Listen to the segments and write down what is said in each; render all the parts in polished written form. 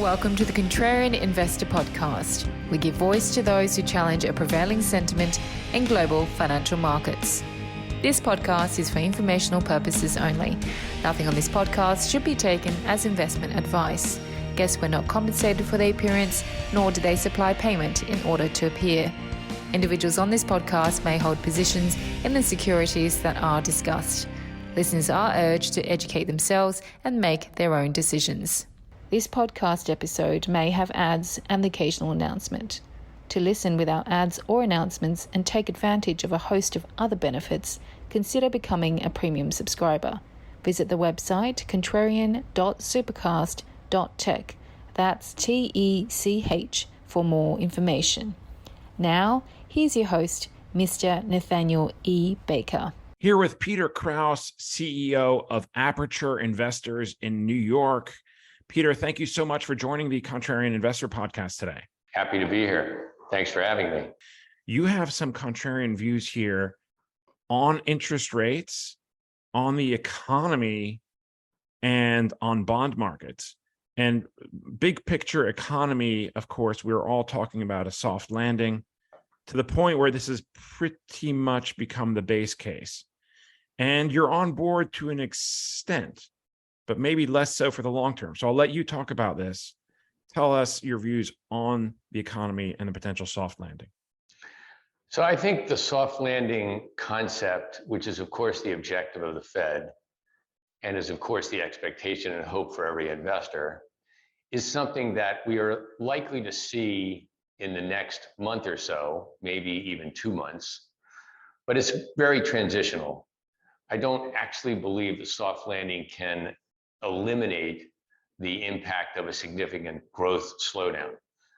Welcome to the Contrarian Investor Podcast. We give voice to those who challenge a prevailing sentiment in global financial markets. This podcast is for informational purposes only. Nothing on this podcast should be taken as investment advice. Guests were not compensated for their appearance, nor do they supply payment in order to appear. Individuals on this podcast may hold positions in the securities that are discussed. Listeners are urged to educate themselves and make their own decisions. This podcast episode may have ads and the occasional announcement. To listen without ads or announcements and take advantage of a host of other benefits, consider becoming a premium subscriber. Visit the website contrarian.supercast.tech. That's TECH for more information. Now, here's your host, Mr. Nathaniel E. Baker. Here with Peter Kraus, CEO of Aperture Investors in New York. Peter, thank you so much for joining the Contrarian Investor Podcast today. Happy to be here. Thanks for having me. You have some contrarian views here on interest rates, on the economy, and on bond markets. And big picture economy, of course, we're all talking about a soft landing to the point where this has pretty much become the base case. And you're on board to an extent, but maybe less so for the long term. So I'll let you talk about this. Tell us your views on the economy and the potential soft landing. So I think the soft landing concept, which is of course the objective of the Fed, and is of course the expectation and hope for every investor, is something that we are likely to see in the next month or so, maybe even 2 months, but it's very transitional. I don't actually believe the soft landing can eliminate the impact of a significant growth slowdown.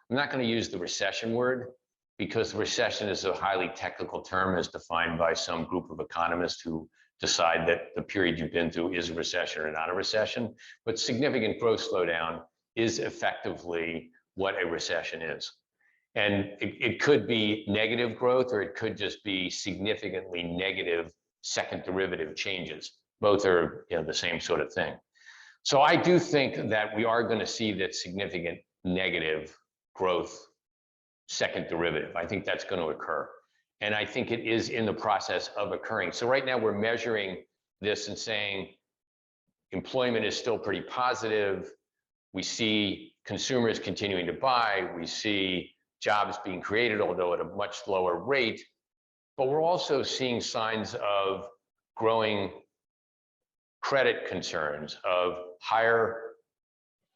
I'm not going to use the recession word because the recession is a highly technical term as defined by some group of economists who decide that the period you've been through is a recession or not a recession. But significant growth slowdown is effectively what a recession is. And it could be negative growth, or it could just be significantly negative second derivative changes. Both are, the same sort of thing. So I do think that we are going to see that significant negative growth second derivative. I think that's going to occur. And I think it is in the process of occurring. So right now we're measuring this and saying employment is still pretty positive. We see consumers continuing to buy. We see jobs being created, although at a much lower rate. But we're also seeing signs of growing credit concerns, of higher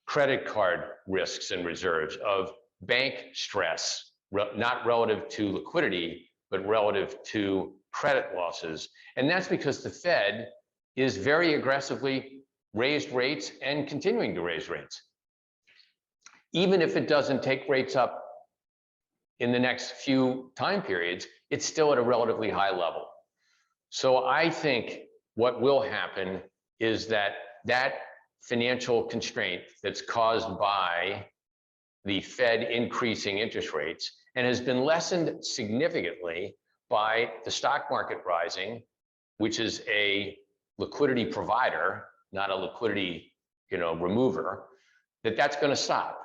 credit card risks and reserves, of bank stress, not relative to liquidity, but relative to credit losses. And that's because the Fed is very aggressively raised rates and continuing to raise rates. Even if it doesn't take rates up in the next few time periods, it's still at a relatively high level. So I think what will happen is that financial constraint that's caused by the Fed increasing interest rates and has been lessened significantly by the stock market rising, which is a liquidity provider, not a liquidity, remover, that's going to stop.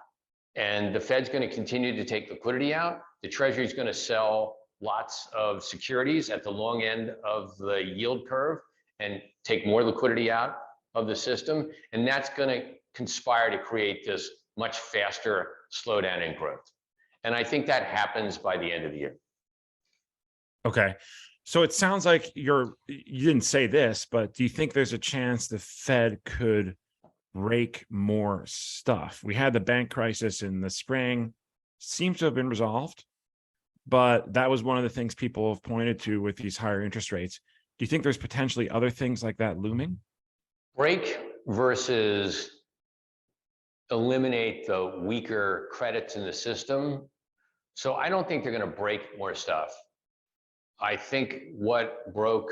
And the Fed's going to continue to take liquidity out. The Treasury is going to sell lots of securities at the long end of the yield curve and take more liquidity out of the system. And that's going to conspire to create this much faster slowdown in growth. And I think that happens by the end of the year. Okay. So it sounds like you didn't say this, but do you think there's a chance the Fed could break more stuff? We had the bank crisis in the spring, seems to have been resolved, but that was one of the things people have pointed to with these higher interest rates. Do you think there's potentially other things like that looming? Break versus eliminate the weaker credits in the system. So I don't think they're going to break more stuff. I think what broke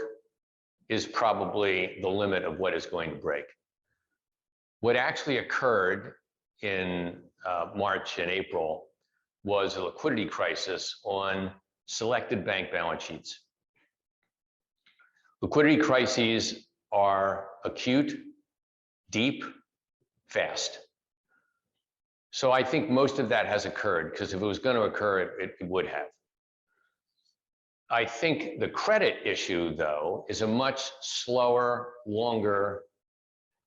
is probably the limit of what is going to break. What actually occurred in March and April was a liquidity crisis on selected bank balance sheets. Liquidity crises are acute, deep, fast. So I think most of that has occurred, because if it was going to occur, it would have. I think the credit issue, though, is a much slower, longer,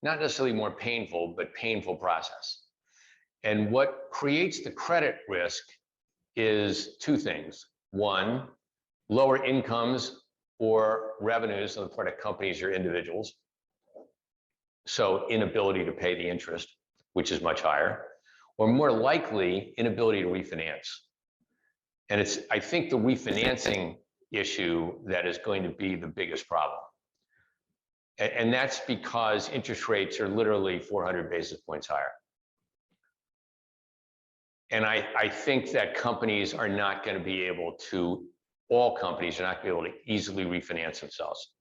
not necessarily more painful, but painful process. And what creates the credit risk is two things. One, lower incomes or revenues on the part of companies or individuals. So inability to pay the interest, which is much higher, or more likely, inability to refinance. And it's, I think, the refinancing issue that is going to be the biggest problem. And that's because interest rates are literally 400 basis points higher. And I think that companies are not going to be able to, all companies are not going to be able to easily refinance themselves.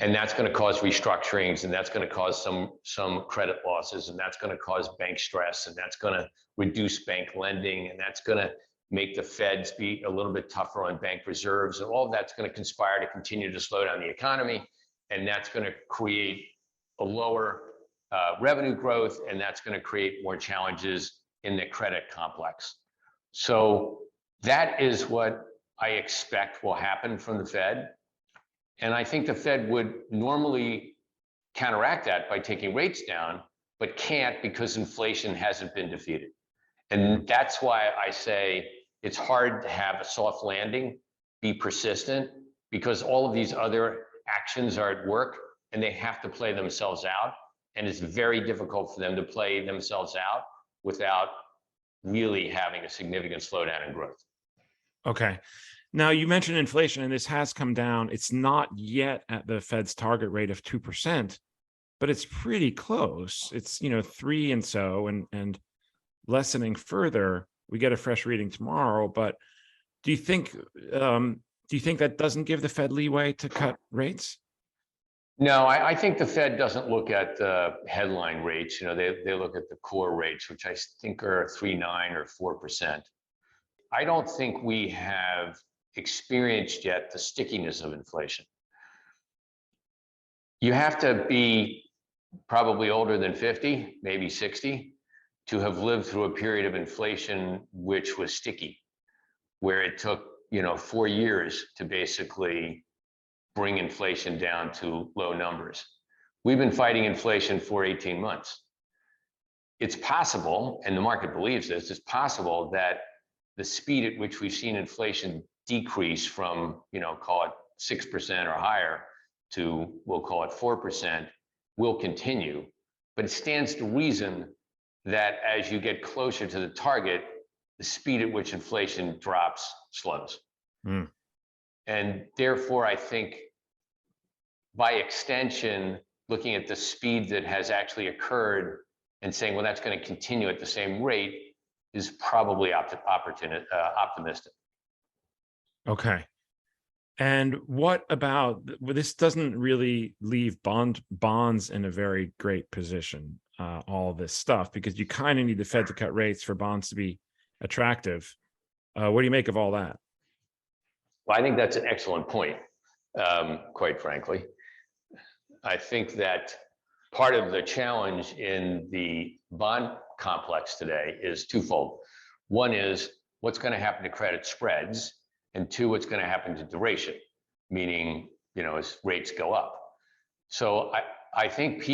And that's going to cause restructurings, and that's going to cause some credit losses, and that's going to cause bank stress, and that's going to reduce bank lending, and that's going to make the Feds be a little bit tougher on bank reserves, and all of that's going to conspire to continue to slow down the economy, and that's going to create a lower revenue growth, and that's going to create more challenges in the credit complex. So that is what I expect will happen from the Fed. And I think the Fed would normally counteract that by taking rates down, but can't, because inflation hasn't been defeated. And that's why I say it's hard to have a soft landing, be persistent, because all of these other actions are at work and they have to play themselves out. And it's very difficult for them to play themselves out without really having a significant slowdown in growth. Okay. Now, you mentioned inflation, and this has come down. It's not yet at the Fed's target rate of 2%, but it's pretty close. It's, 3 and so, and lessening further. We get a fresh reading tomorrow, but do you think that doesn't give the Fed leeway to cut rates? No, I think the Fed doesn't look at the headline rates. They look at the core rates, which I think are 3.9 or 4%. I don't think we have experienced yet the stickiness of inflation. You have to be probably older than 50, maybe 60, to have lived through a period of inflation which was sticky, where it took 4 years to basically bring inflation down to low numbers. We've been fighting inflation for 18 months. It's possible, and the market believes this, it's possible that the speed at which we've seen inflation decrease from, call it 6% or higher to, we'll call it 4%, will continue. But it stands to reason that as you get closer to the target, the speed at which inflation drops slows. Mm. And therefore, I think by extension, looking at the speed that has actually occurred and saying, well, that's going to continue at the same rate is probably optimistic. Okay. And what about, this doesn't really leave bonds in a very great position, all this stuff, because you kind of need the Fed to cut rates for bonds to be attractive. What do you make of all that? Well, I think that's an excellent point, quite frankly. I think that part of the challenge in the bond complex today is twofold. One is what's going to happen to credit spreads, and two, what's going to happen to duration, meaning, as rates go up. So I think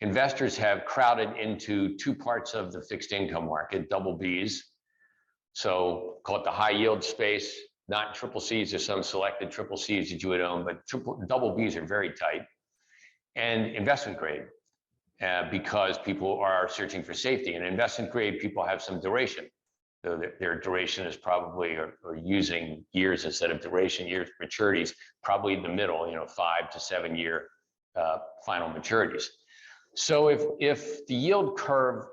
investors have crowded into two parts of the fixed income market, double Bs. So call it the high yield space, not triple Cs. There's some selected triple Cs that you would own, but double Bs are very tight. And investment grade, because people are searching for safety. And investment grade people have some duration. So their duration is probably, or using years instead of duration, years maturities, probably in the middle, 5 to 7 year final maturities. So if the yield curve,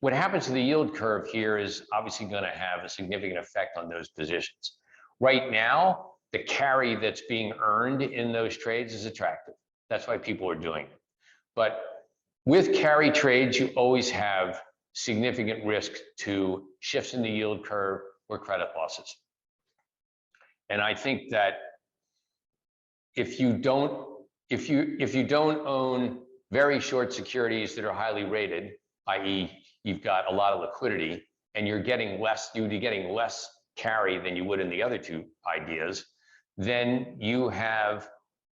what happens to the yield curve here is obviously going to have a significant effect on those positions. Right now, the carry that's being earned in those trades is attractive. That's why people are doing it. But with carry trades, you always have significant risk to shifts in the yield curve or credit losses. And I think that if you don't own very short securities that are highly rated, i.e., you've got a lot of liquidity and you'd be getting less carry than you would in the other two ideas, then you have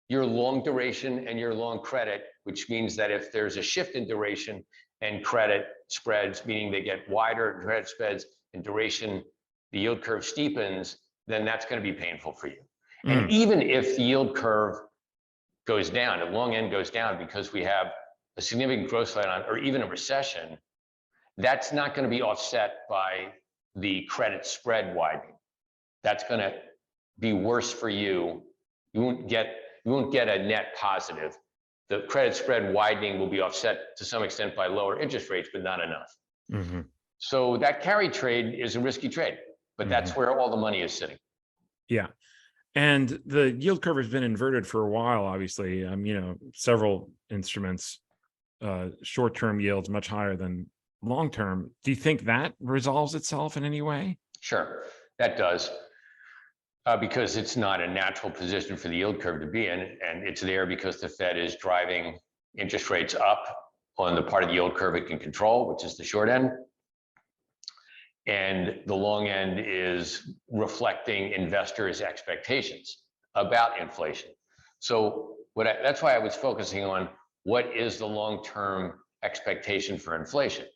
your long duration and your long credit, which means that if there's a shift in duration and credit spreads, meaning they get wider credit spreads and duration, the yield curve steepens, then that's going to be painful for you. And even if the yield curve goes down, the long end goes down because we have a significant growth rate on, or even a recession, that's not going to be offset by the credit spread widening. That's going to be worse for you. You won't get a net positive. The credit spread widening will be offset to some extent by lower interest rates, but not enough. Mm-hmm. So that carry trade is a risky trade, but that's where all the money is sitting. Yeah. And the yield curve has been inverted for a while, obviously. Several instruments, short-term yields much higher than long-term. Do you think that resolves itself in any way? Sure, that does. Because it's not a natural position for the yield curve to be in, and it's there because the Fed is driving interest rates up on the part of the yield curve it can control, which is the short end. And the long end is reflecting investors' expectations about inflation. So that's why I was focusing on what is the long-term expectation for inflation.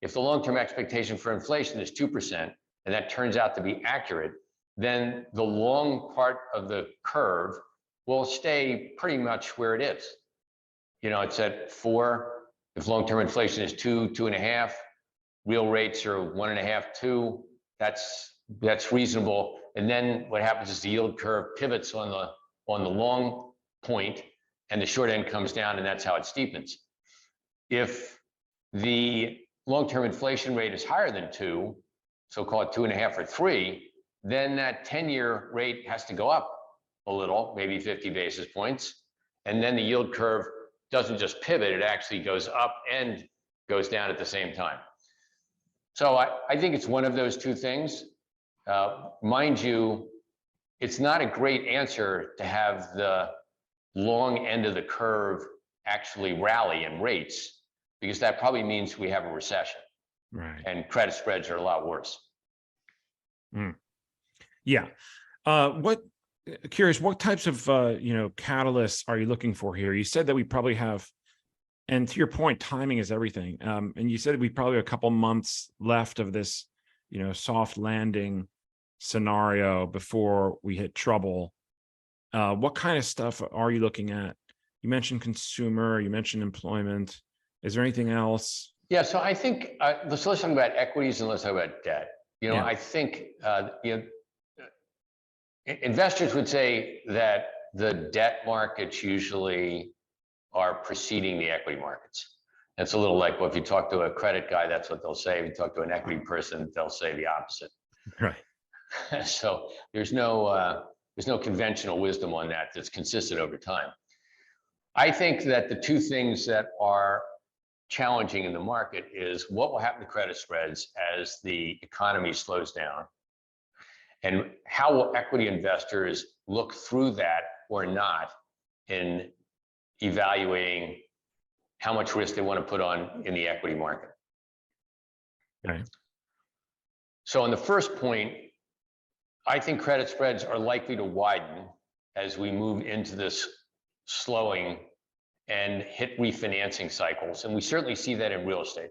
If the long-term expectation for inflation is 2%, and that turns out to be accurate, then the long part of the curve will stay pretty much where it is. It's at 4. If long-term inflation is 2, 2.5, real rates are 1.5, 2. That's reasonable. And then what happens is the yield curve pivots on the long point, and the short end comes down, and that's how it steepens. If the long-term inflation rate is higher than 2, so call it 2.5 or 3, then that 10-year rate has to go up a little, maybe 50 basis points. And then the yield curve doesn't just pivot, it actually goes up and goes down at the same time. So I think it's one of those two things. Mind you, it's not a great answer to have the long end of the curve actually rally in rates, because that probably means we have a recession. Right. And credit spreads are a lot worse. Yeah. Curious, what types of, catalysts are you looking for here? You said that we probably have, and to your point, timing is everything. And you said we probably have a couple months left of this, soft landing scenario before we hit trouble. What kind of stuff are you looking at? You mentioned consumer, you mentioned employment. Is there anything else? Yeah, so I think, let's talk about equities and let's talk about debt. I think, investors would say that the debt markets usually are preceding the equity markets. It's a little like, well, if you talk to a credit guy, that's what they'll say. If you talk to an equity person, they'll say the opposite. Right. So there's no conventional wisdom on that that's consistent over time. I think that the two things that are challenging in the market is what will happen to credit spreads as the economy slows down, and how will equity investors look through that or not in evaluating how much risk they want to put on in the equity market. Okay. So on the first point, I think credit spreads are likely to widen as we move into this slowing and hit refinancing cycles. And we certainly see that in real estate.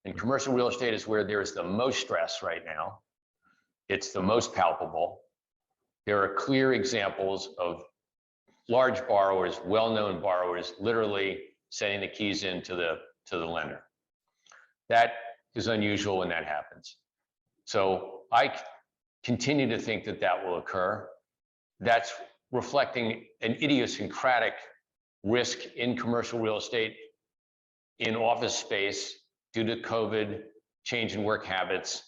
And commercial real estate is where there's the most stress right now. It's the most palpable. There are clear examples of large borrowers, well-known borrowers, literally sending the keys in to the lender. That is unusual when that happens. So I continue to think that will occur. That's reflecting an idiosyncratic risk in commercial real estate, in office space, due to COVID, change in work habits,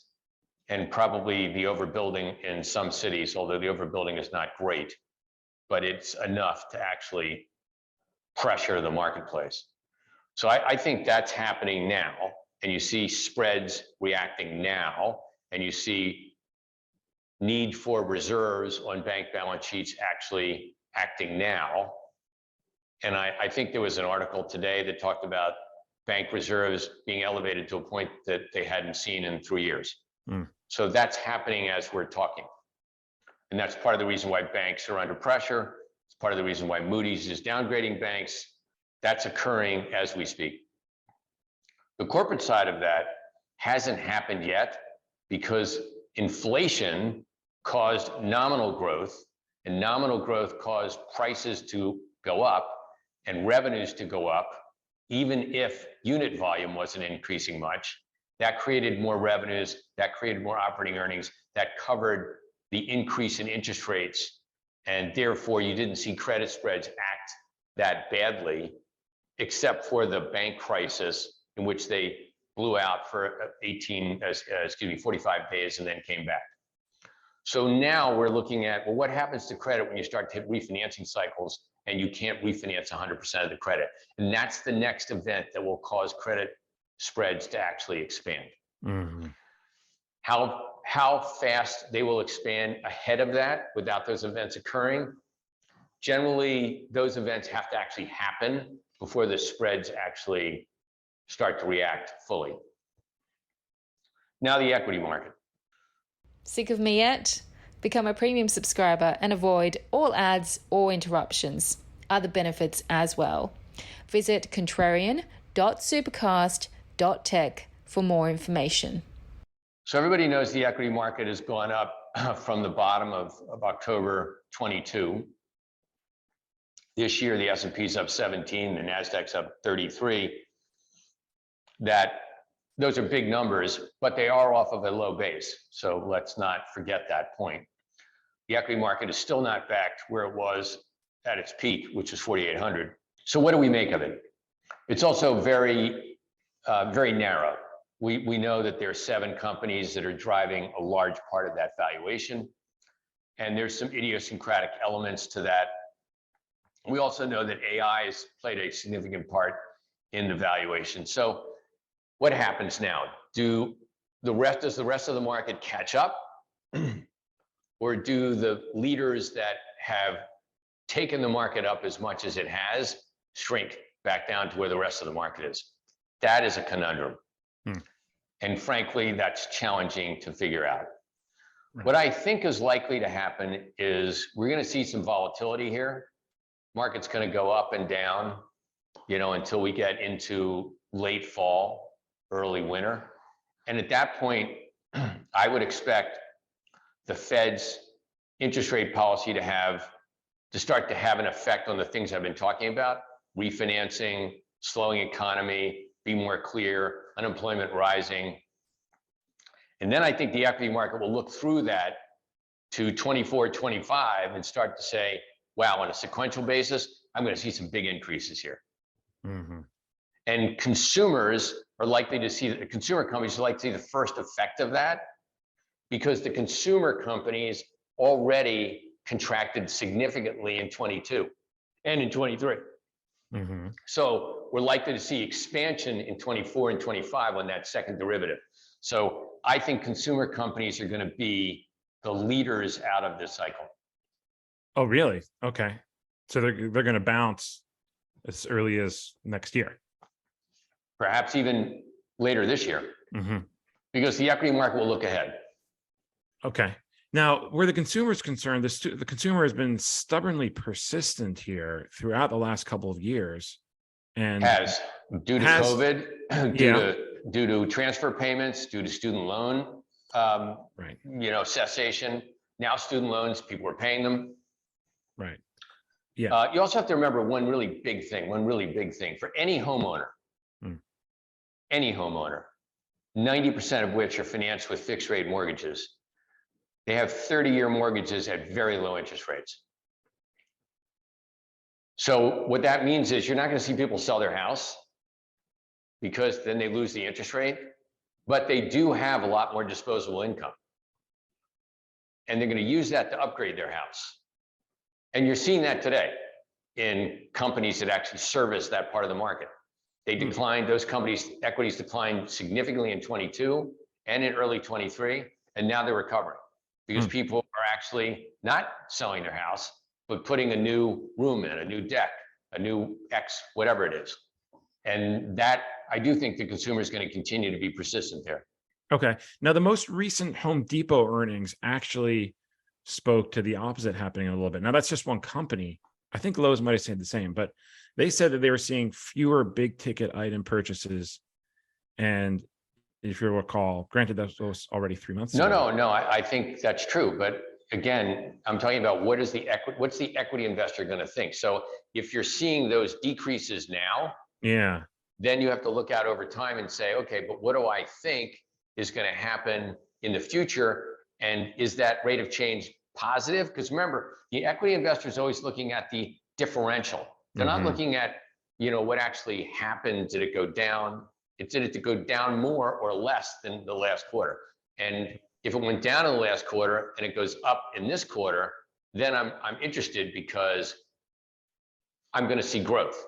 and probably the overbuilding in some cities, although the overbuilding is not great, but it's enough to actually pressure the marketplace. So I think that's happening now, and you see spreads reacting now, and you see need for reserves on bank balance sheets actually acting now. And I think there was an article today that talked about bank reserves being elevated to a point that they hadn't seen in 3 years. Mm. So that's happening as we're talking. And that's part of the reason why banks are under pressure. It's part of the reason why Moody's is downgrading banks. That's occurring as we speak. The corporate side of that hasn't happened yet because inflation caused nominal growth, and nominal growth caused prices to go up and revenues to go up, even if unit volume wasn't increasing much. That created more revenues, that created more operating earnings, that covered the increase in interest rates, and therefore you didn't see credit spreads act that badly, except for the bank crisis in which they blew out for 45 days and then came back. So now we're looking at, well, what happens to credit when you start to hit refinancing cycles and you can't refinance 100% of the credit? And that's the next event that will cause credit spreads to actually expand. Mm-hmm. How fast they will expand ahead of that without those events occurring? Generally, those events have to actually happen before the spreads actually start to react fully. Now the equity market. Sick of me yet? Become a premium subscriber and avoid all ads or interruptions. Other benefits as well. Visit contrarian.supercast.tech for more information. So everybody knows the equity market has gone up from the bottom of October 22. This year, the S&P is up 17, the NASDAQ's up 33. Those are big numbers, but they are off of a low base. So let's not forget that point. The equity market is still not back to where it was at its peak, which was 4,800. So what do we make of it? It's also very narrow. We know that there are 7 companies that are driving a large part of that valuation. And there's some idiosyncratic elements to that. We also know that AI has played a significant part in the valuation. So what happens now? Does the rest of the market catch up? Or do the leaders that have taken the market up as much as it has shrink back down to where the rest of the market is? That is a conundrum. And frankly, that's challenging to figure out. Right. What I think is likely to happen is we're going to see some volatility here. Market's going to go up and down, until we get into late fall, early winter. And at that point, I would expect the Fed's interest rate policy to start to have an effect on the things I've been talking about: refinancing, slowing economy, be more clear, unemployment rising. And then I think the equity market will look through that to 24, 25 and start to say, wow, on a sequential basis, I'm going to see some big increases here. Mm-hmm. And consumer companies are likely to see the first effect of that, because the consumer companies already contracted significantly in 22 and in 23. Mm-hmm. So we're likely to see expansion in 24 and 25 on that second derivative. So I think consumer companies are going to be the leaders out of this cycle. Oh, really? Okay. So they're going to bounce as early as next year. Perhaps even later this year, because the equity market will look ahead. Okay. Now, where the consumer is concerned, the consumer has been stubbornly persistent here throughout the llast couple of years, and due to COVID, due to transfer payments, due to student loan, cessation. Now student loans, people are paying them. Right. Yeah. You also have to remember one really big thing for any homeowner. Any homeowner, 90% of which are financed with fixed rate mortgages. They have 30-year mortgages at very low interest rates. So what that means is you're not going to see people sell their house because then they lose the interest rate, but they do have a lot more disposable income. And they're going to use that to upgrade their house. And you're seeing that today in companies that actually service that part of the market. They declined, those companies' equities declined significantly in 22 and in early 23, and now they're recovering because people are actually not selling their house, but putting a new room in, a new deck, a new X, whatever it is. And that, I do think the consumer is going to continue to be persistent there. Okay. Now, the most recent Home Depot earnings actually spoke to the opposite happening a little bit. Now, that's just one company. I think Lowe's might have said the same, but they said that they were seeing fewer big ticket item purchases. And if you recall, granted, that was already 3 months ago. No, I think that's true. But again, I'm talking about what's the equity investor going to think? So if you're seeing those decreases now, Yeah. then you have to look out over time and say, okay, but what do I think is going to happen in the future? And is that rate of change positive? Because remember, the equity investor is always looking at the differential. They're not looking at, what actually happened. Did it go down? Did it go down more or less than the last quarter? And if it went down in the last quarter and it goes up in this quarter, then I'm interested because I'm going to see growth.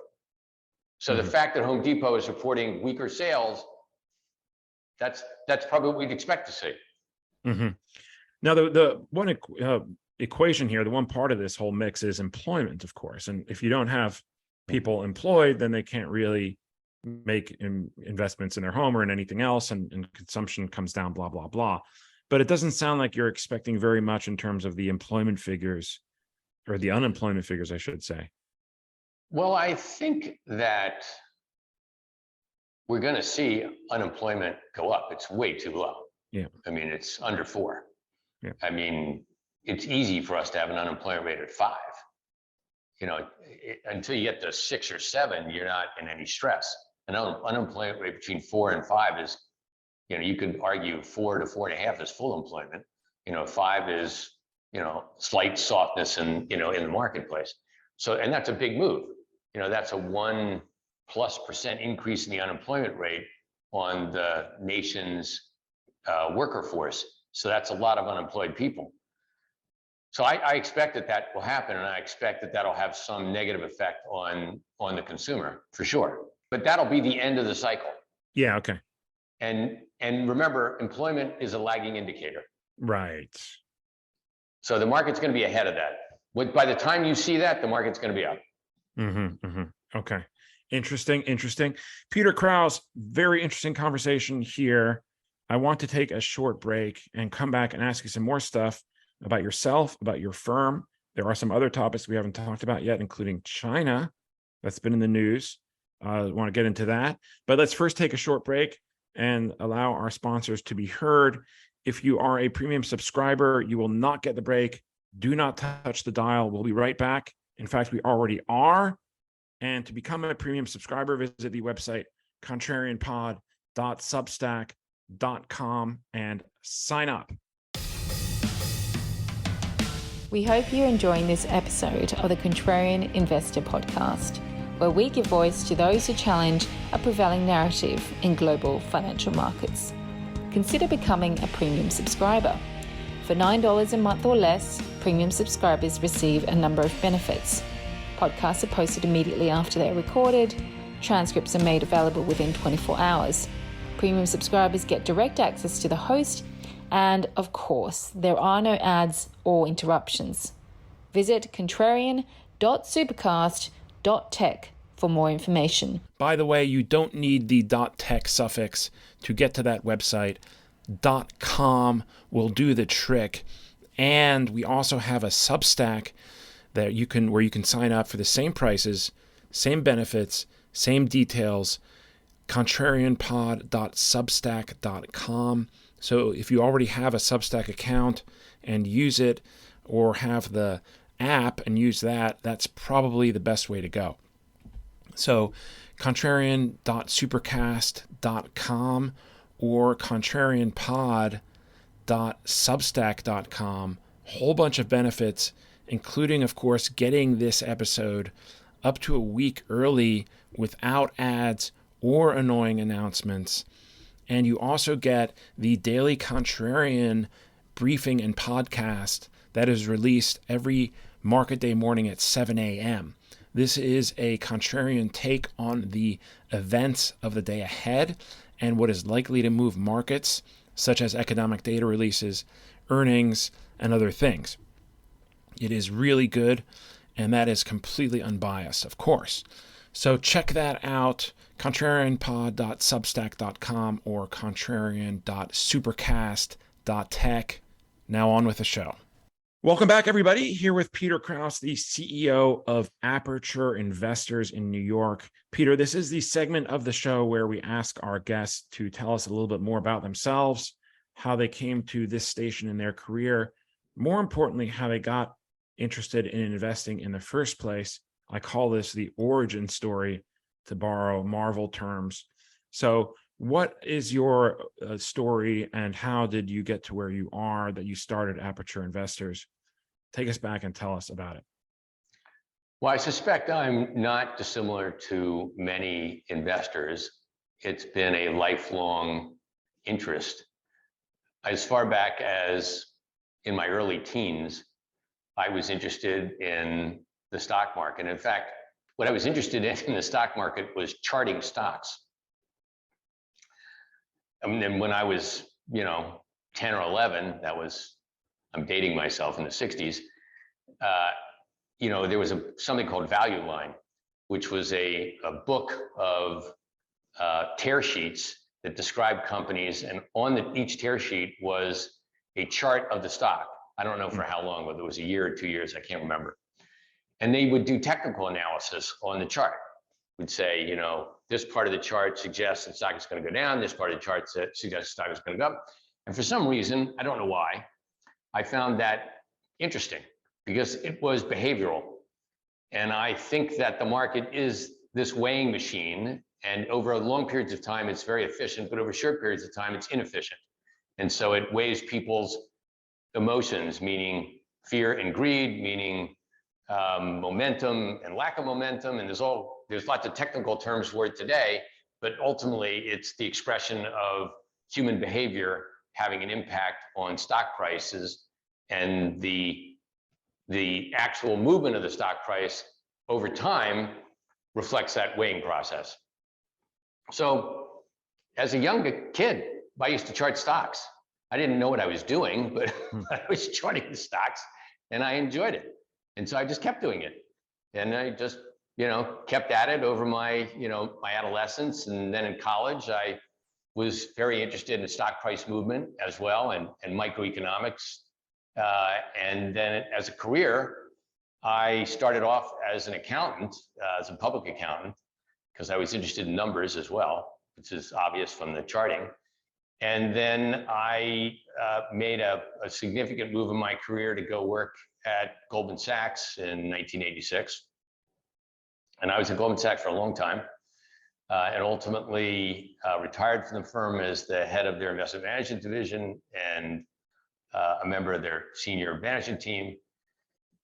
So the fact that Home Depot is reporting weaker sales, that's probably what we'd expect to see. Now, the one equation here, the one part of this whole mix is employment, of course. And if you don't have people employed, then they can't really make investments in their home or in anything else, and consumption comes down, blah, blah, blah. But it doesn't sound like you're expecting very much in terms of the employment figures, or the unemployment figures, I should say. Well, I think that we're going to see unemployment go up. It's way too low. Yeah. I mean, it's under 4. Yeah. I mean, it's easy for us to have an unemployment rate at 5. Until you get to 6 or 7, you're not in any stress. An unemployment rate between 4 and 5 is, you could argue 4 to 4.5 is full employment. 5 is, slight softness in the marketplace. So, and that's a big move. That's a 1+% increase in the unemployment rate on the nation's worker force. So that's a lot of unemployed people. So I expect that will happen, and I expect that that'll have some negative effect on the consumer for sure. But that'll be the end of the cycle. Yeah. Okay. And remember, employment is a lagging indicator. Right. So the market's going to be ahead of that. By the time you see that, the market's going to be up. Okay. Interesting. Peter Kraus, very interesting conversation here. I want to take a short break and come back and ask you some more stuff about yourself, about your firm. There are some other topics we haven't talked about yet, including China. That's been in the news. I want to get into that. But let's first take a short break and allow our sponsors to be heard. If you are a premium subscriber, you will not get the break. Do not touch the dial. We'll be right back. In fact, we already are. And to become a premium subscriber, visit the website contrarianpod.substack.com and sign up. We hope you're enjoying this episode of the Contrarian Investor Podcast, where we give voice to those who challenge a prevailing narrative in global financial markets. Consider becoming a premium subscriber. For $9 a month or less, premium subscribers receive a number of benefits. Podcasts are posted immediately after they're recorded. Transcripts are made available within 24 hours. Premium subscribers get direct access to the host, and of course, there are no ads or interruptions. Visit contrarian.supercast.tech for more information. By the way, you don't need the .tech suffix to get to that website. .com will do the trick. And we also have a Substack where you can sign up for the same prices, same benefits, same details. contrarianpod.substack.com. So if you already have a Substack account and use it, or have the app and use that, that's probably the best way to go. So contrarian.supercast.com or contrarianpod.substack.com. Whole bunch of benefits, including, of course, getting this episode up to a week early without ads or annoying announcements. And you also get the daily Contrarian briefing and podcast that is released every market day morning at 7 a.m. This is a contrarian take on the events of the day ahead and what is likely to move markets, such as economic data releases, earnings, and other things. It is really good, and that is completely unbiased, of course. So check that out, contrarianpod.substack.com or contrarian.supercast.tech. Now on with the show. Welcome back, everybody. Here with Peter Kraus, the CEO of Aperture Investors in New York. Peter, this is the segment of the show where we ask our guests to tell us a little bit more about themselves, how they came to this station in their career, more importantly, how they got interested in investing in the first place. I call this the origin story, to borrow Marvel terms. So what is your story, and how did you get to where you are, that you started Aperture Investors? Take us back and tell us about it. Well, I suspect I'm not dissimilar to many investors. It's been a lifelong interest. As far back as in my early teens, I was interested in the stock market. In fact, what I was interested in the stock market was charting stocks. And then when I was, 10 or 11, I'm dating myself, in the 60s, there was something called Value Line, which was a book of tear sheets that described companies, and on each tear sheet was a chart of the stock. I don't know for how long, whether it was a year or 2 years, I can't remember. And they would do technical analysis on the chart. Would say, this part of the chart suggests that stock is going to go down. This part of the chart suggests stock is going to go up. And for some reason, I don't know why, I found that interesting, because it was behavioral. And I think that the market is this weighing machine, and over long periods of time, it's very efficient, but over short periods of time, it's inefficient. And so it weighs people's emotions, meaning fear and greed, meaning momentum and lack of momentum. And there's lots of technical terms for it today, but ultimately it's the expression of human behavior having an impact on stock prices, and the actual movement of the stock price over time reflects that weighing process. So as a young kid, I used to chart stocks. I didn't know what I was doing, but I was charting the stocks and I enjoyed it. And so I just kept doing it. And I just, kept at it over my, my adolescence. And then in college, I was very interested in the stock price movement as well, and microeconomics. And then as a career, I started off as an accountant, as a public accountant, because I was interested in numbers as well, which is obvious from the charting. And then I made a significant move in my career to go work at Goldman Sachs in 1986. And I was at Goldman Sachs for a long time, and ultimately retired from the firm as the head of their investment management division and a member of their senior management team.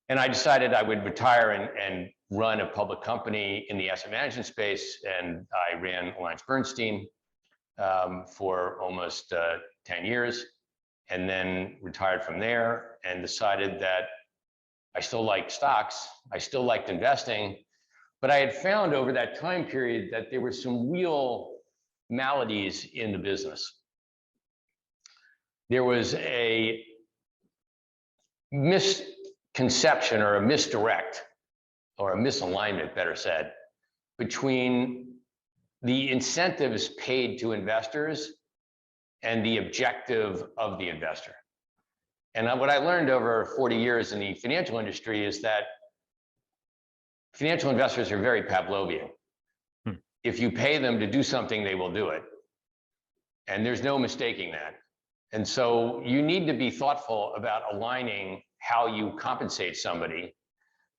And I decided I would retire and run a public company in the asset management space. And I ran AllianceBernstein for almost 10 years, and then retired from there and decided that I still liked stocks, I still liked investing, but I had found over that time period that there were some real maladies in the business. There was a misconception, or a misdirect, or a misalignment, better said, between the incentives paid to investors and the objective of the investor. And what I learned over 40 years in the financial industry is that financial investors are very Pavlovian. If you pay them to do something, they will do it. And there's no mistaking that. And so you need to be thoughtful about aligning how you compensate somebody,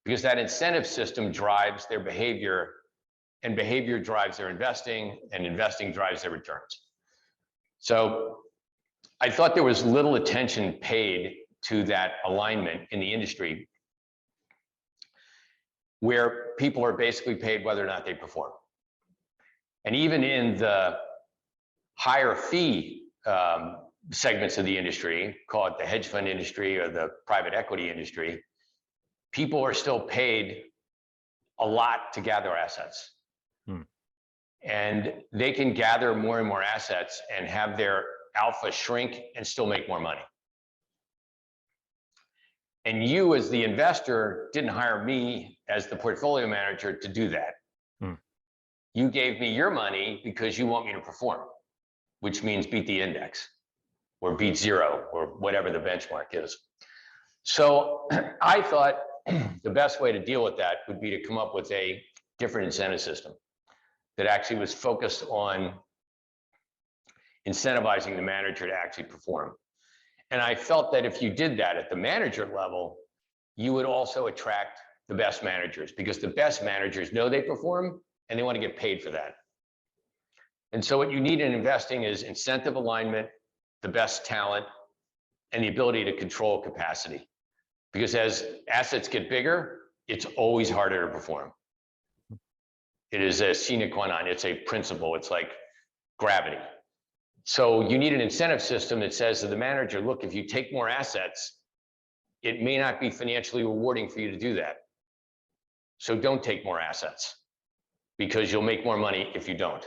because that incentive system drives their behavior, and behavior drives their investing, and investing drives their returns. So I thought there was little attention paid to that alignment in the industry, where people are basically paid whether or not they perform. And even in the higher fee segments of the industry, call it the hedge fund industry or the private equity industry, people are still paid a lot to gather assets. And they can gather more and more assets and have their alpha shrink and still make more money. And you, as the investor, didn't hire me as the portfolio manager to do that. You gave me your money because you want me to perform, which means beat the index or beat zero or whatever the benchmark is. So I thought the best way to deal with that would be to come up with a different incentive system that actually was focused on incentivizing the manager to actually perform. And I felt that if you did that at the manager level, you would also attract the best managers, because the best managers know they perform and they want to get paid for that. And so what you need in investing is incentive alignment, the best talent, and the ability to control capacity. Because as assets get bigger, it's always harder to perform. It is a sine qua non, it's a principle, it's like gravity. So you need an incentive system that says to the manager, look, if you take more assets, it may not be financially rewarding for you to do that. So don't take more assets, because you'll make more money if you don't.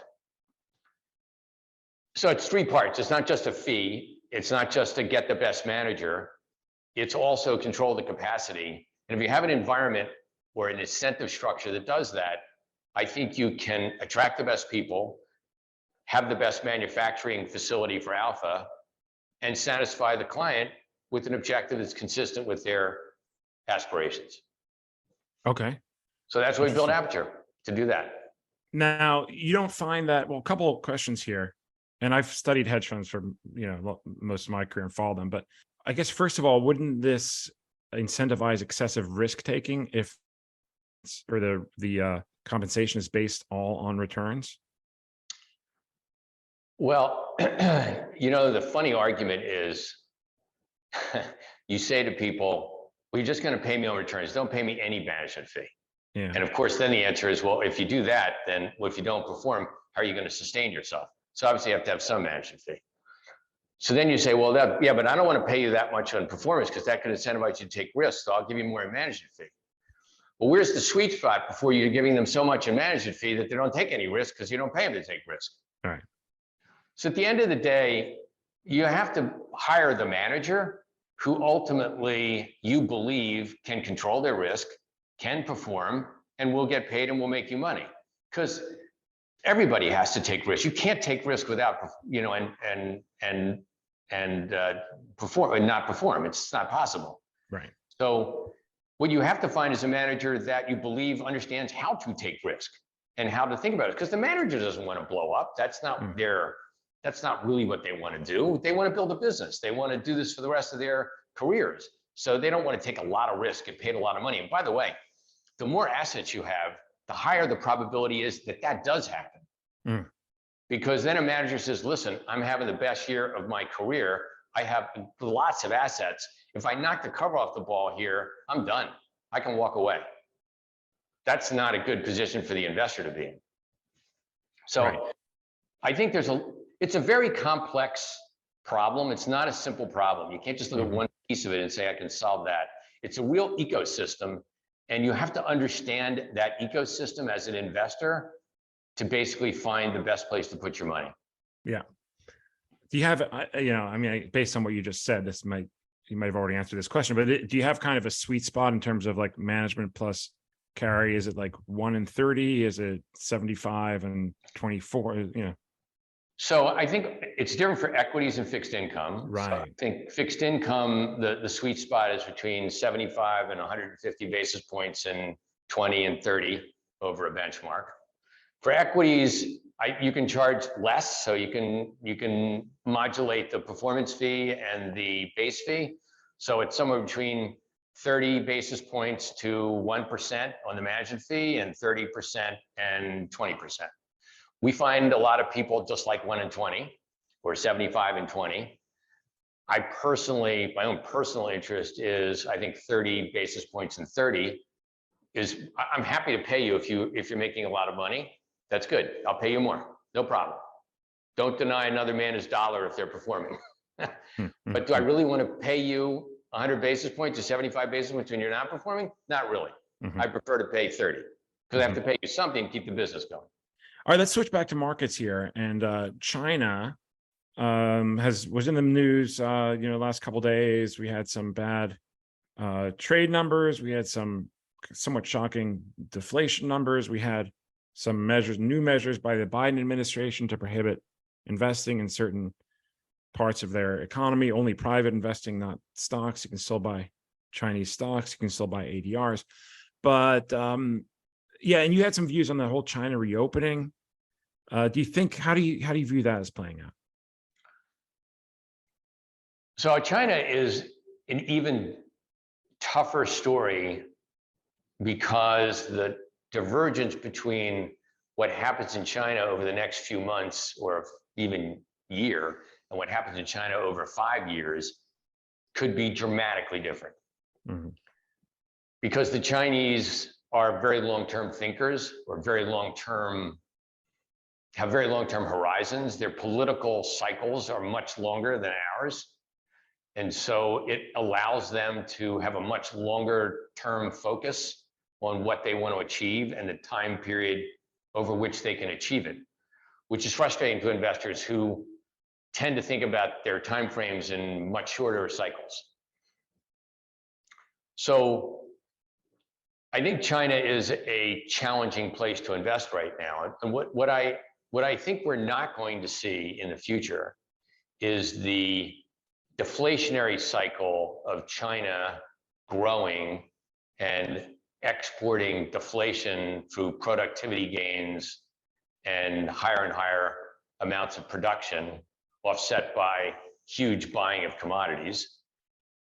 So it's three parts. It's not just a fee. It's not just to get the best manager. It's also control the capacity. And if you have an environment or an incentive structure that does that, I think you can attract the best people, have the best manufacturing facility for alpha, and satisfy the client with an objective that's consistent with their aspirations. Okay. So that's why we built Aperture, to do that. Now, you don't find that, well, a couple of questions here, and I've studied hedge funds for, most of my career and followed them, but I guess, first of all, wouldn't this incentivize excessive risk taking if, or the compensation is based all on returns? Well, the funny argument is you say to people, well, you're just going to pay me on returns. Don't pay me any management fee. Yeah. And of course, then the answer is, well, if you do that, then if you don't perform, how are you going to sustain yourself? So obviously you have to have some management fee. So then you say, well, but I don't want to pay you that much on performance because that could incentivize you to take risks. So I'll give you more in management fee. Well, where's the sweet spot before you're giving them so much in management fee that they don't take any risk because you don't pay them to take risk? All right. So at the end of the day, you have to hire the manager who ultimately you believe can control their risk, can perform, and will get paid and will make you money. Because everybody has to take risk. You can't take risk without, perform and not perform. It's not possible. Right. So what you have to find is a manager that you believe understands how to take risk and how to think about it. Because the manager doesn't want to blow up. That's not that's not really what they want to do. They want to build a business. They want to do this for the rest of their careers. So they don't want to take a lot of risk, get paid a lot of money. And by the way, the more assets you have, the higher the probability is that that does happen. Because then a manager says, listen, I'm having the best year of my career. I have lots of assets. If I knock the cover off the ball here, I'm done. I can walk away. That's not a good position for the investor to be in. So right. I think it's a very complex problem. It's not a simple problem. You can't just look at one piece of it and say, I can solve that. It's a real ecosystem. And you have to understand that ecosystem as an investor to basically find the best place to put your money. Yeah. Do you have, based on what you just said, you might have already answered this question, but do you have kind of a sweet spot in terms of like management plus carry? Is it like 1 in 30? Is it 75 and 24? So I think it's different for equities and fixed income. Right. So I think fixed income, the sweet spot is between 75 and 150 basis points and 20 and 30 over a benchmark. For equities, you can charge less, so you can modulate the performance fee and the base fee. So it's somewhere between 30 basis points to 1% on the management fee and 30% and 20%. We find a lot of people just like 1 in 20 or 75 and 20. My own personal interest is, I think 30 basis points and 30 is, I'm happy to pay you if you're making a lot of money. That's good. I'll pay you more. No problem. Don't deny another man his dollar if they're performing. But do I really want to pay you 100 basis points or 75 basis points when you're not performing? Not really. I prefer to pay 30 because I have to pay you something to keep the business going. All right, let's switch back to markets here. And China was in the news, last couple of days. We had some bad trade numbers. We had some somewhat shocking deflation numbers. We had some measures, new measures by the Biden administration to prohibit investing in certain parts of their economy, only private investing, not stocks. You can still buy Chinese stocks, you can still buy ADRs. But yeah, and you had some views on the whole China reopening. Do you think, how do you view that as playing out? So China is an even tougher story because the divergence between what happens in China over the next few months or even year and what happens in China over 5 years could be dramatically different. Mm-hmm. Because the Chinese are very long-term thinkers or have very long-term horizons. Their political cycles are much longer than ours. And so it allows them to have a much longer term focus on what they want to achieve and the time period over which they can achieve it, which is frustrating to investors who tend to think about their timeframes in much shorter cycles. So I think China is a challenging place to invest right now. And what I think we're not going to see in the future is the deflationary cycle of China growing and exporting deflation through productivity gains and higher amounts of production offset by huge buying of commodities.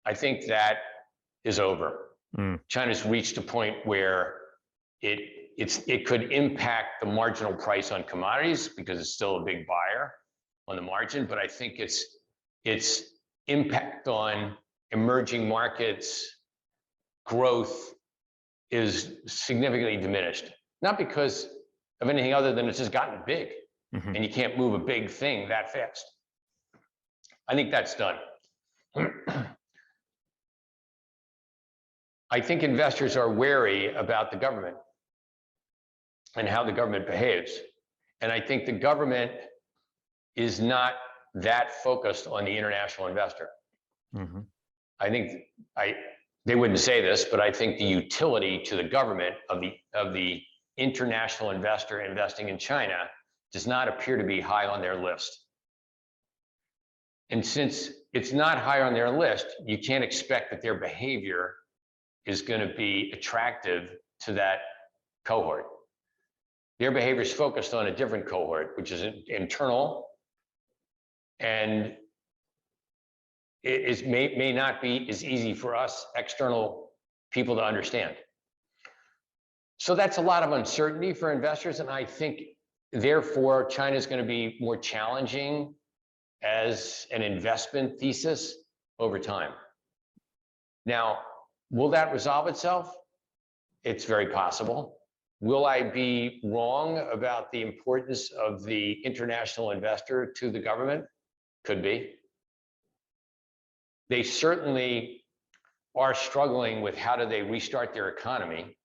I think that is over. China's reached a point where it could impact the marginal price on commodities because it's still a big buyer on the margin, but I think its impact on emerging markets growth is significantly diminished. Not because of anything other than it's just gotten big, and you can't move a big thing that fast. I think that's done. I think investors are wary about the government and how the government behaves. And I think the government is not that focused on the international investor. I think they wouldn't say this, but I think the utility to the government of the international investor investing in China does not appear to be high on their list. And since it's not high on their list, you can't expect that their behavior is going to be attractive to that cohort. Their behavior is focused on a different cohort, which is internal, and it may not be as easy for us external people to understand. So that's a lot of uncertainty for investors, and I think therefore China is going to be more challenging as an investment thesis over time. Now, will that resolve itself? It's very possible. Will I be wrong about the importance of the international investor to the government? Could be. They certainly are struggling with how do they restart their economy,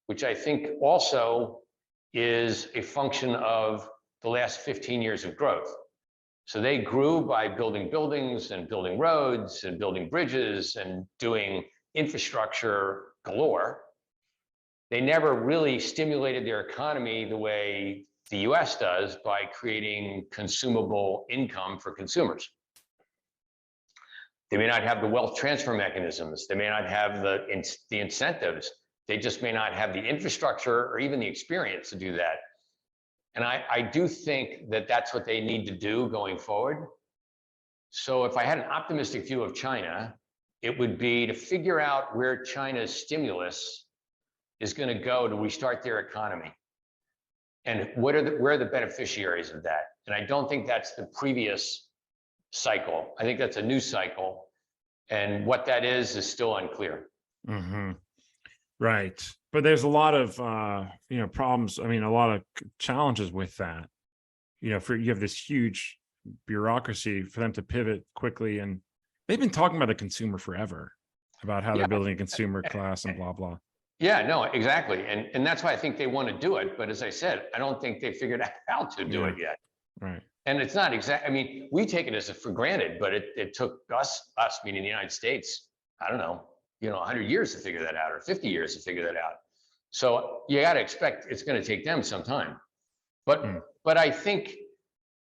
which I think also is a function of the last 15 years of growth. So they grew by building buildings and building roads and building bridges and doing infrastructure galore. They never really stimulated their economy the way the US does by creating consumable income for consumers. They may not have the wealth transfer mechanisms. They may not have the incentives. They just may not have the infrastructure or even the experience to do that. And I do think that that's what they need to do going forward. So if I had an optimistic view of China, it would be to figure out where China's stimulus is going to go to restart their economy. And where are the beneficiaries of that? And I don't think that's the previous cycle. I think that's a new cycle. And what that is still unclear. Right. But there's a lot of, problems. I mean, a lot of challenges with that. You have this huge bureaucracy for them to pivot quickly. And they've been talking about the consumer forever, about how they're building a consumer class and blah, blah. Yeah, no, exactly. And that's why I think they want to do it. But as I said, I don't think they figured out how to do it yet. Right. And it's not exact. I mean, we take it as for granted, but it took us meaning the United States, I don't know, 100 years to figure that out or 50 years to figure that out. So you got to expect it's going to take them some time. But I think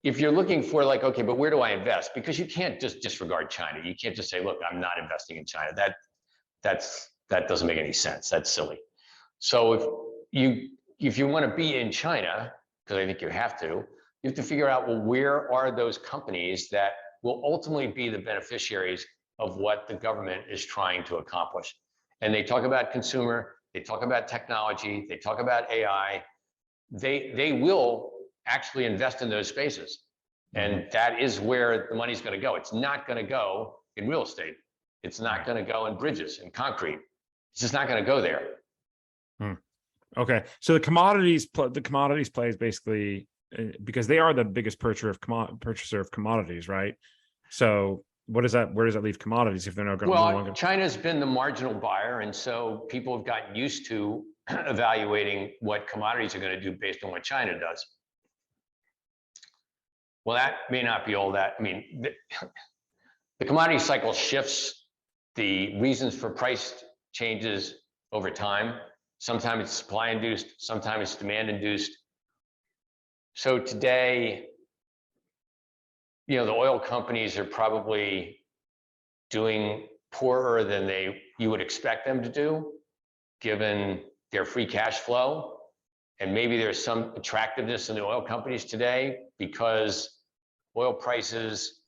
if you're looking for like, okay, but where do I invest? Because you can't just disregard China. You can't just say, look, I'm not investing in China. That doesn't make any sense. That's silly. So if you want to be in China, because I think you have to figure out, well, where are those companies that will ultimately be the beneficiaries of what the government is trying to accomplish? And they talk about consumer, they talk about technology, they talk about AI. They will actually invest in those spaces. And that is where the money's going to go. It's not going to go in real estate. It's not going to go in bridges and concrete. It's just not going to go there. Okay, so the commodities plays basically because they are the biggest purchaser of commodities, right? So where does that leave commodities if they're not going? Well, China's been the marginal buyer, and so people have gotten used to evaluating what commodities are going to do based on what China does. Well, that may not be all that. I mean, the commodity cycle shifts the reasons for price changes over time. Sometimes it's supply induced, sometimes it's demand induced. So today, the oil companies are probably doing poorer than you would expect them to do, given their free cash flow. And maybe there's some attractiveness in the oil companies today because oil prices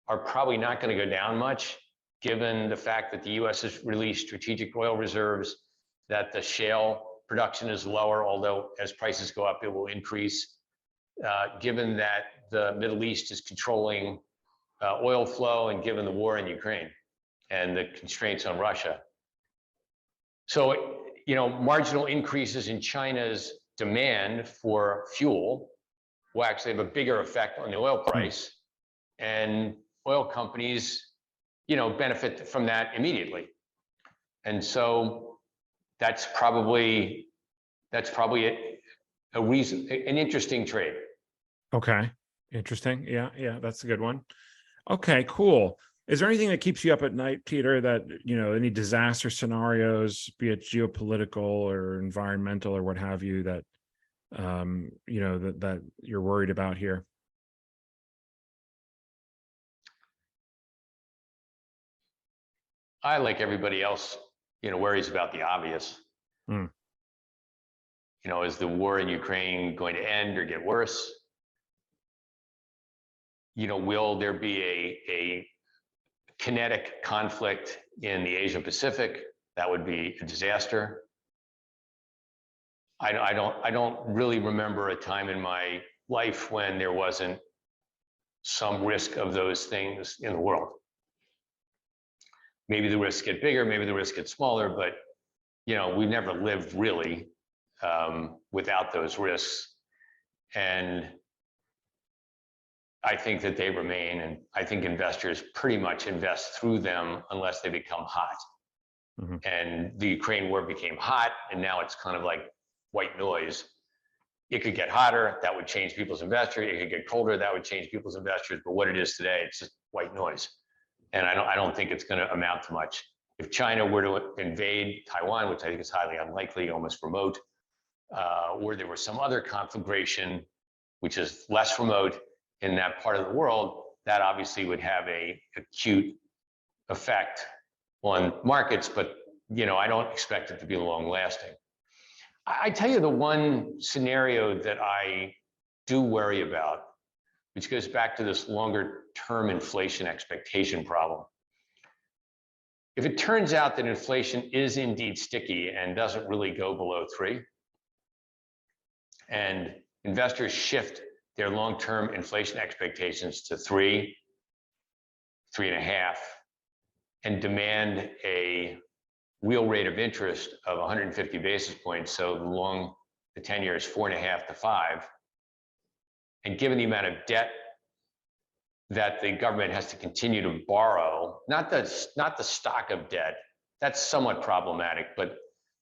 are probably not going to go down much, given the fact that the US has released strategic oil reserves, that the shale production is lower, although as prices go up, it will increase, given that the Middle East is controlling oil flow, and given the war in Ukraine and the constraints on Russia. So, marginal increases in China's demand for fuel will actually have a bigger effect on the oil price, and oil companies, benefit from that immediately. And so that's probably a reason, an interesting trade. Okay, interesting. Yeah, that's a good one. Okay, cool. Is there anything that keeps you up at night, Peter, that, any disaster scenarios, be it geopolitical or environmental or what have you, that, that you're worried about here? I, like everybody else, worries about the obvious. Is the war in Ukraine going to end or get worse? Will there be a kinetic conflict in the Asia Pacific? That would be a disaster. I don't really remember a time in my life when there wasn't some risk of those things in the world. Maybe the risks get bigger, maybe the risks get smaller, but we've never lived really without those risks. And I think that they remain, and I think investors pretty much invest through them unless they become hot. And the Ukraine war became hot, and now it's kind of like white noise. It could get hotter, that would change people's investors. It could get colder, that would change people's investors. But what it is today, it's just white noise. And I don't think it's going to amount to much. If China were to invade Taiwan, which I think is highly unlikely, almost remote, or there was some other conflagration, which is less remote in that part of the world, that obviously would have a acute effect on markets, but I don't expect it to be long lasting. I tell you the one scenario that I do worry about, which goes back to this longer term inflation expectation problem. If it turns out that inflation is indeed sticky and doesn't really go below 3, and investors shift their long-term inflation expectations to 3, 3.5, and demand a real rate of interest of 150 basis points, so the 10-year is 4.5 to 5, and given the amount of debt that the government has to continue to borrow, not the stock of debt, that's somewhat problematic, but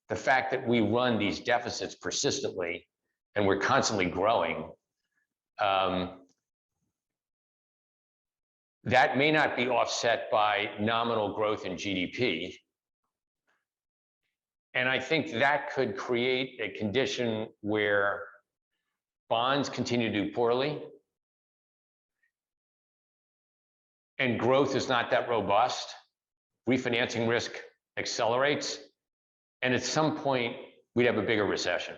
the fact that we run these deficits persistently and we're constantly growing, that may not be offset by nominal growth in GDP. And I think that could create a condition where bonds continue to do poorly and growth is not that robust. Refinancing risk accelerates. And at some point, we'd have a bigger recession.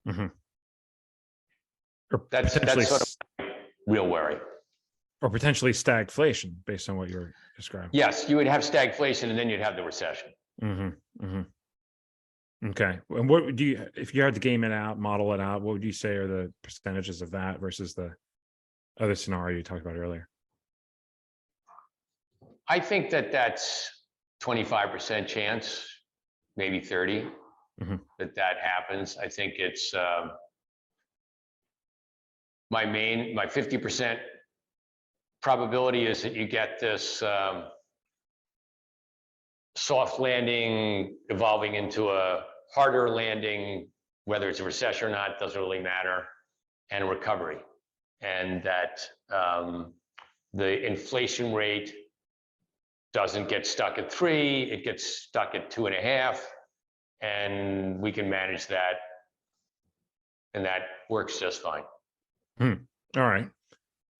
Mm-hmm. That's sort of my real worry. Or potentially stagflation, based on what you're describing. Yes, you would have stagflation, and then you'd have the recession. Mm-hmm. Mm-hmm. Okay. And what would you, if you had to game it out, model it out, what would you say are the percentages of that versus the other scenario you talked about earlier? I think that that's 25% chance, maybe 30, that happens. I think it's my 50% probability is that you get this soft landing evolving into a harder landing, whether it's a recession or not, doesn't really matter, and a recovery. And that the inflation rate doesn't get stuck at 3, it gets stuck at 2.5, and we can manage that, and that works just fine. All right.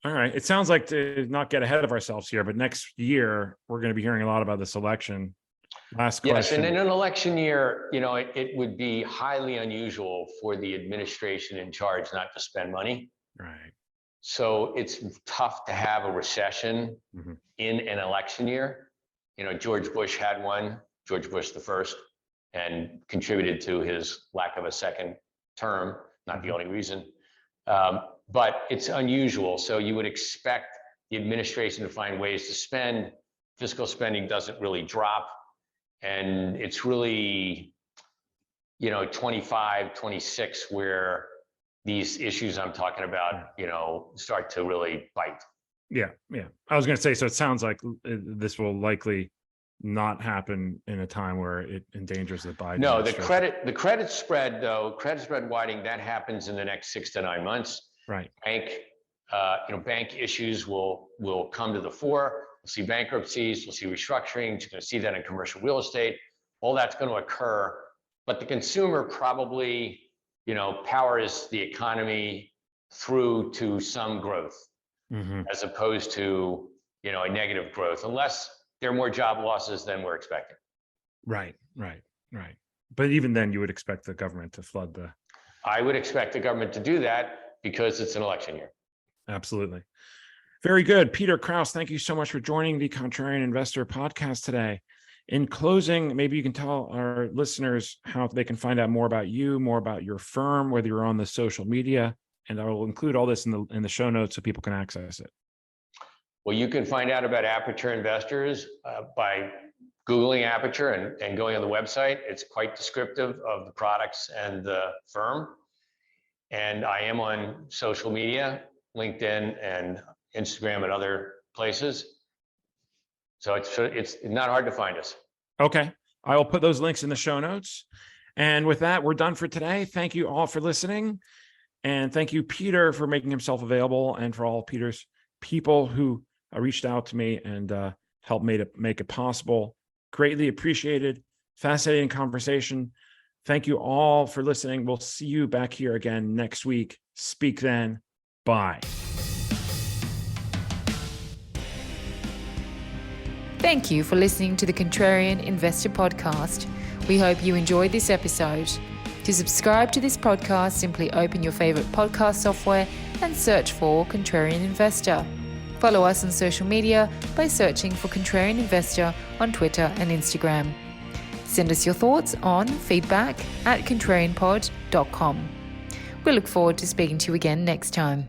It sounds like, to not get ahead of ourselves here, but next year we're going to be hearing a lot about this election. Last question. Yes, and in an election year, it would be highly unusual for the administration in charge not to spend money. Right. So it's tough to have a recession in an election year. George Bush had one, George Bush the first, and contributed to his lack of a second term, not the only reason. But it's unusual. So you would expect the administration to find ways to spend. Fiscal spending doesn't really drop. And it's really, 25, 26, where these issues I'm talking about, start to really bite. Yeah. I was going to say, so it sounds like this will likely not happen in a time where it endangers the Biden. No, the credit spread widening, that happens in the next 6 to 9 months. Right. Bank issues will come to the fore. We'll see bankruptcies, we'll see restructuring. You're going to see that in commercial real estate. All that's going to occur, but the consumer probably, powers the economy through to some growth, as opposed to, a negative growth, unless there are more job losses than we're expecting. Right. But even then, you would expect the government to flood I would expect the government to do that because it's an election year. Absolutely. Very good. Peter Kraus, thank you so much for joining the Contrarian Investor podcast today. In closing, maybe you can tell our listeners how they can find out more about you, more about your firm, whether you're on the social media, and I will include all this in the show notes so people can access it. Well, you can find out about Aperture Investors by Googling Aperture and going on the website. It's quite descriptive of the products and the firm. And I am on social media, LinkedIn and Instagram and other places. So it's not hard to find us. Okay. I will put those links in the show notes. And with that, we're done for today. Thank you all for listening. And thank you, Peter, for making himself available, and for all Peter's people who reached out to me and helped make it possible. Greatly appreciated. Fascinating conversation. Thank you all for listening. We'll see you back here again next week. Speak then. Bye. Thank you for listening to the Contrarian Investor Podcast. We hope you enjoyed this episode. To subscribe to this podcast, simply open your favorite podcast software and search for Contrarian Investor. Follow us on social media by searching for Contrarian Investor on Twitter and Instagram. Send us your thoughts on feedback@contrarianpod.com. We look forward to speaking to you again next time.